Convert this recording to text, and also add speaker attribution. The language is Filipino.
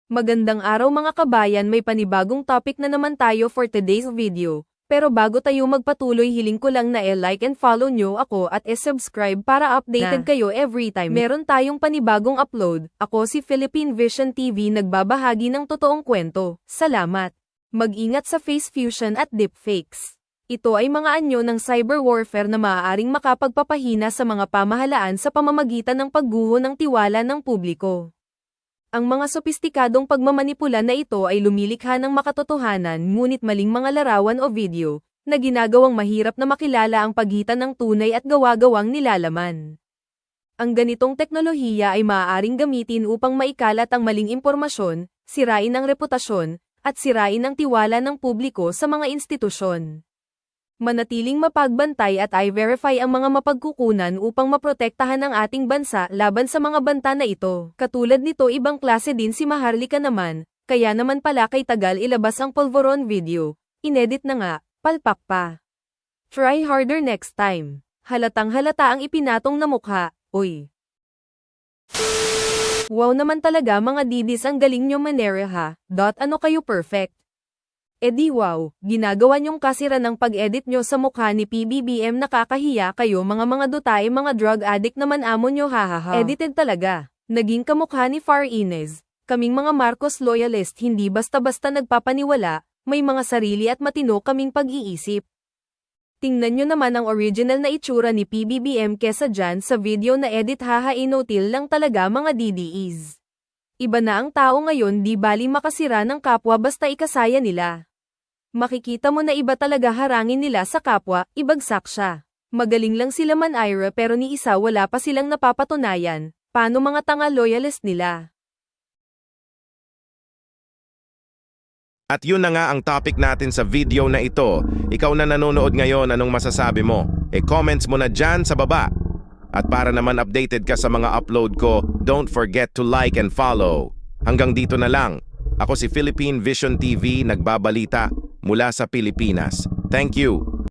Speaker 1: Magandang araw mga kabayan, may panibagong topic na naman tayo for today's video. Pero bago tayo magpatuloy, hiling ko lang na like and follow nyo ako at subscribe para updated kayo every time meron tayong panibagong upload. Ako si Philippine Vision TV, nagbabahagi ng totoong kwento. Salamat! Mag-ingat sa face fusion at deepfakes. Ito ay mga anyo ng cyber warfare na maaaring makapagpapahina sa mga pamahalaan sa pamamagitan ng pagguho ng tiwala ng publiko. Ang mga sopistikadong pagmamanipula na ito ay lumilikha ng makatotohanan ngunit maling mga larawan o video, na ginagawang mahirap na makilala ang pagitan ng tunay at gawa-gawang nilalaman. Ang ganitong teknolohiya ay maaaring gamitin upang maikalat ang maling impormasyon, sirain ang reputasyon, at sirain ang tiwala ng publiko sa mga institusyon. Manatiling mapagbantay at i-verify ang mga mapagkukunan upang maprotektahan ang ating bansa laban sa mga banta na ito. Katulad nito, ibang klase din si Maharlika naman, kaya naman pala kay tagal ilabas ang polvoron video. Inedit na nga, palpak pa. Try harder next time. Halatang halata ang ipinatong na mukha, uy. Wow naman talaga mga didis, ang galing nyo manere ha. Ano kayo perfect? Edi wow, ginagawa nyong kasira ng pag-edit nyo sa mukha ni PBBM, nakakahiya kayo mga dutae, mga drug addict naman amo nyo, hahaha. Edited talaga. Naging kamukha ni Far Inez. Kaming mga Marcos loyalist hindi basta-basta nagpapaniwala, may mga sarili at matino kaming pag-iisip. Tingnan nyo naman ang original na itsura ni PBBM kesa dyan sa video na edit, haha, inotil lang talaga mga DDEs. Iba na ang tao ngayon, di bali makasira ng kapwa basta ikasaya nila. Makikita mo na iba talaga, harangin nila sa kapwa, ibagsak siya. Magaling lang sila manira pero ni isa wala pa silang napapatunayan. Paano mga tanga loyalist nila?
Speaker 2: At yun na nga ang topic natin sa video na ito. Ikaw na nanonood ngayon, anong masasabi mo? Comments mo na dyan sa baba. At para naman updated ka sa mga upload ko, don't forget to like and follow. Hanggang dito na lang. Ako si Philippine Vision TV, nagbabalita mula sa Pilipinas. Thank you.